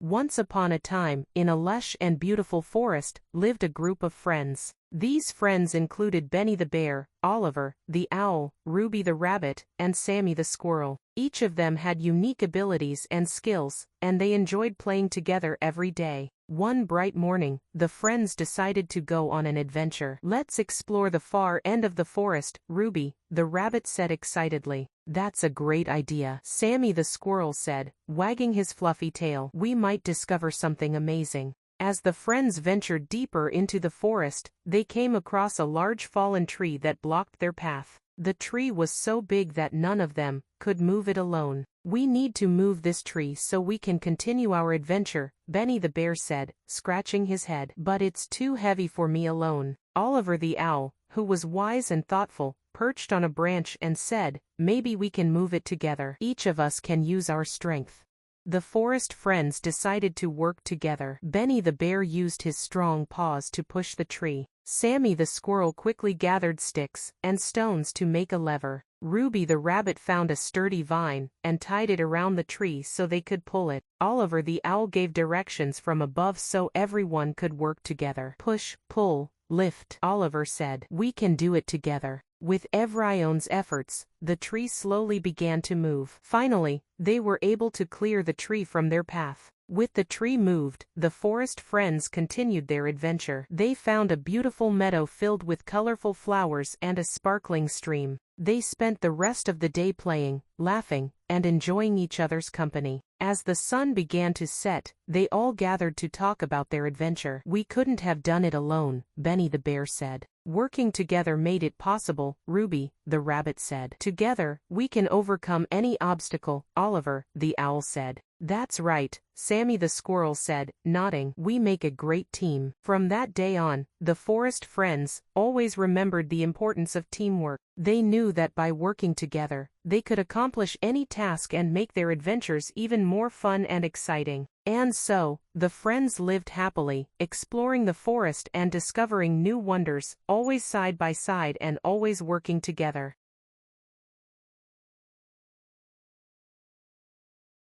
Once upon a time, in a lush and beautiful forest, lived a group of friends. These friends included Benny the bear, Oliver, the owl, Ruby the rabbit, and Sammy the squirrel. Each of them had unique abilities and skills, and they enjoyed playing together every day. One bright morning, the friends decided to go on an adventure. "Let's explore the far end of the forest," Ruby, the rabbit said excitedly. "That's a great idea," Sammy the squirrel said, wagging his fluffy tail. "We might discover something amazing." As the friends ventured deeper into the forest, they came across a large fallen tree that blocked their path. The tree was so big that none of them could move it alone. "We need to move this tree so we can continue our adventure," Benny the bear said, scratching his head. "But it's too heavy for me alone." Oliver the owl, who was wise and thoughtful, perched on a branch and said, "Maybe we can move it together. Each of us can use our strength." The forest friends decided to work together. Benny the bear used his strong paws to push the tree. Sammy the squirrel quickly gathered sticks and stones to make a lever. Ruby the rabbit found a sturdy vine and tied it around the tree so they could pull it. Oliver the owl gave directions from above so everyone could work together. "Push, pull, lift," Oliver said. "We can do it together." With everyone's efforts, the tree slowly began to move. Finally, they were able to clear the tree from their path. With the tree moved, the forest friends continued their adventure. They found a beautiful meadow filled with colorful flowers and a sparkling stream. They spent the rest of the day playing, laughing, and enjoying each other's company. As the sun began to set, they all gathered to talk about their adventure. "We couldn't have done it alone," Benny the bear said. "Working together made it possible," Ruby, the rabbit said. "Together, we can overcome any obstacle," Oliver, the owl said. "That's right," Sammy the squirrel said, nodding. "We make a great team." From that day on, the forest friends always remembered the importance of teamwork. They knew that by working together, they could accomplish any task and make their adventures even more fun and exciting. And so, the friends lived happily, exploring the forest and discovering new wonders, always side by side and always working together.